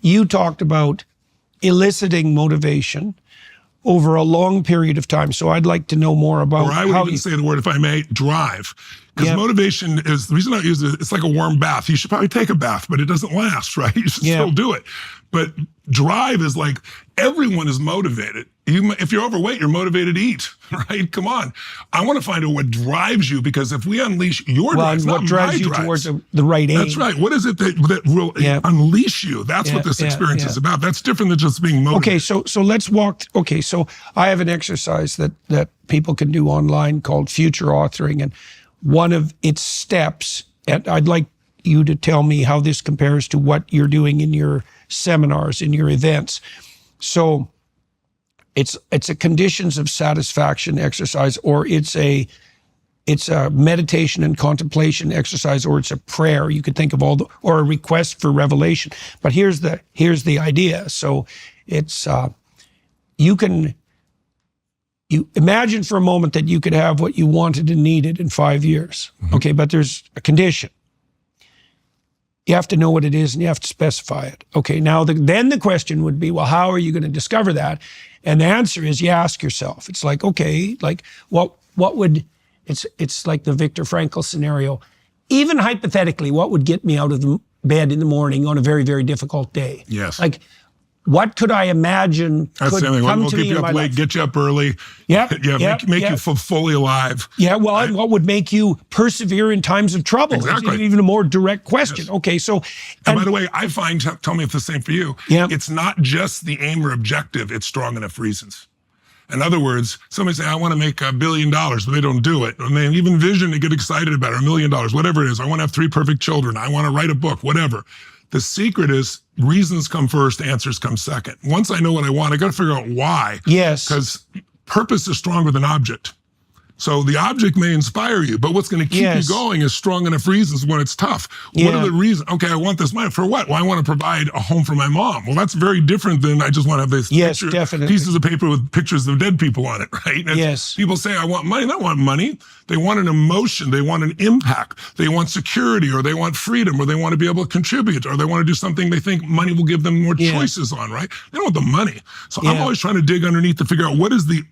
you talked about eliciting motivation over a long period of time. So I'd like to know more about Or I would even say the word, if I may, drive. Because motivation is, the reason I use it, it's like a warm bath. You should probably take a bath, but it doesn't last, right? You should still do it. But drive is like, everyone is motivated. If you're overweight, you're motivated to eat, right? Come on. I want to find out what drives you, because if we unleash your drives, what not drives you drives, towards the right aim. That's right. What is it that will unleash you? That's what this experience is about. That's different than just being motivated. Okay, so let's walk. Okay, so I have an exercise that people can do online called future authoring, and one of its steps, and I'd like you to tell me how this compares to what you're doing in your seminars, in your events. So it's a conditions of satisfaction exercise, or it's a meditation and contemplation exercise, or it's a prayer. You could think of or a request for revelation. But here's the idea. So it's you imagine for a moment that you could have what you wanted and needed in 5 years. Okay, but there's a condition. You have to know what it is and you have to specify it. Okay, now then the question would be, well, how are you going to discover that? And the answer is, you ask yourself. It's like, okay, like what would, it's like the Viktor Frankl scenario. Even hypothetically, what would get me out of the bed in the morning on a very, very difficult day? Yes. Like, what could I imagine could come to me in my life? We'll get you up early. Make you feel fully alive. Yeah, well, and what would make you persevere in times of trouble? Exactly. It's even a more direct question. Yes. Okay, so... And by the way, I find, tell me if it's the same for you, it's not just the aim or objective, it's strong enough reasons. In other words, somebody say, I want to make $1 billion, but they don't do it. And they even vision to get excited about it, $1 million, whatever it is. I want to have 3 perfect children. I want to write a book, whatever. The secret is reasons come first, answers come second. Once I know what I want, I got to figure out why. Yes. Because purpose is stronger than object. So the object may inspire you, but what's going to keep you going is strong enough reasons when it's tough. What are the reasons? Okay, I want this money. For what? Well, I want to provide a home for my mom. Well, that's very different than I just want to have this pieces of paper with pictures of dead people on it, right? And people say, I want money. They don't want money. They want an emotion. They want an impact. They want security, or they want freedom, or they want to be able to contribute, or they want to do something they think money will give them more choices on, right? They don't want the money. So I'm always trying to dig underneath to figure out what is the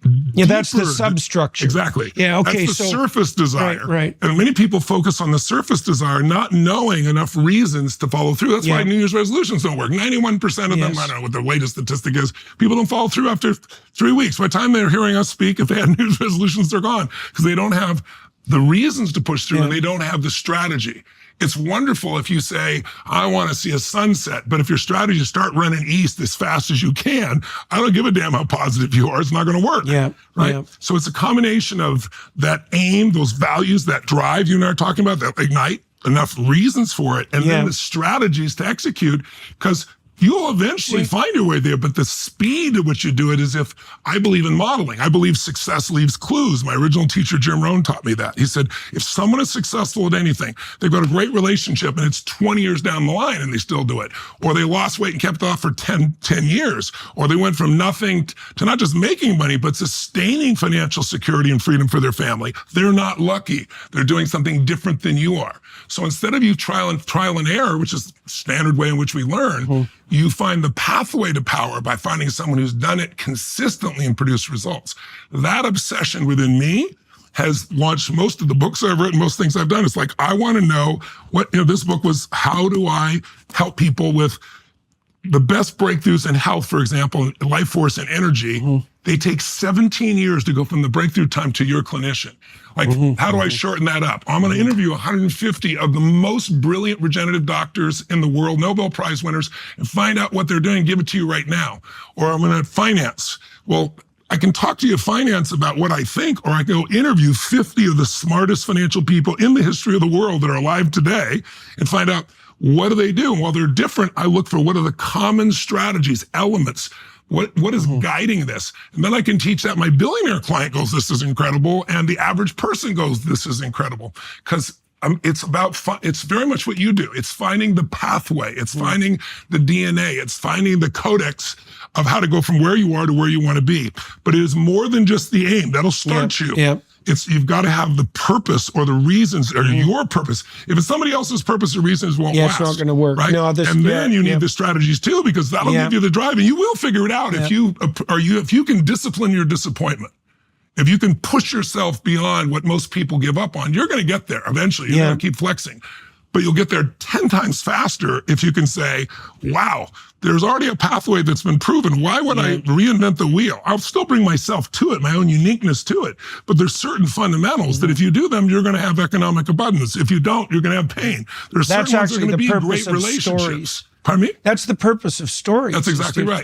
that's the substructure. Exactly. Yeah, okay. That's the surface desire. Right. And many people focus on the surface desire, not knowing enough reasons to follow through. That's why New Year's resolutions don't work. 91% of them, I don't know what the latest statistic is, people don't follow through after 3 weeks. By the time they're hearing us speak, if they had New Year's resolutions, they're gone, because they don't have the reasons to push through and they don't have the strategy. It's wonderful if you say, I want to see a sunset, but if your strategy is start running east as fast as you can, I don't give a damn how positive you are. It's not going to work. Right? So it's a combination of that aim, those values, that drive you and I are talking about, that ignite, enough reasons for it, and then the strategies to execute, because you'll eventually find your way there, but the speed at which you do it is if I believe in modeling. I believe success leaves clues. My original teacher, Jim Rohn, taught me that. He said, if someone is successful at anything, they've got a great relationship and it's 20 years down the line and they still do it, or they lost weight and kept it off for 10 years, or they went from nothing to not just making money, but sustaining financial security and freedom for their family. They're not lucky. They're doing something different than you are. So instead of you trial and error, which is the standard way in which we learn, you find the pathway to power by finding someone who's done it consistently and produced results. That obsession within me has launched most of the books I've written, most things I've done. It's like, I want to know what, this book was, how do I help people with the best breakthroughs in health, for example, life force and energy. They take 17 years to go from the breakthrough time to your clinician. Like, how do I shorten that up? I'm going to interview 150 of the most brilliant regenerative doctors in the world, Nobel Prize winners, and find out what they're doing, give it to you right now. Or I'm going to finance. Well, I can talk to you finance about what I think, or I can go interview 50 of the smartest financial people in the history of the world that are alive today and find out, what do they do? And while they're different, I look for what are the common strategies, elements, what is guiding this? And then I can teach that. My billionaire client goes, this is incredible. And the average person goes, this is incredible. Because it's about, it's very much what you do. It's finding the pathway. It's finding the DNA. It's finding the codex of how to go from where you are to where you want to be. But it is more than just the aim. That'll start you. you've got to have the purpose or the reasons or your purpose. If it's somebody else's purpose or reasons, it won't last. It's not going to work. Right? No, and then you need the strategies too, because that'll give you the drive, and you will figure it out if you can discipline your disappointment. If you can push yourself beyond what most people give up on, you're going to get there eventually. You're going to keep flexing. But you'll get there 10 times faster if you can say, wow, there's already a pathway that's been proven. Why would I reinvent the wheel? I'll still bring myself to it, my own uniqueness to it. But there's certain fundamentals that if you do them, you're going to have economic abundance. If you don't, you're going to have pain. There's certain ones that are going to be great relationships. Stories. Pardon me? That's the purpose of stories. That's exactly right.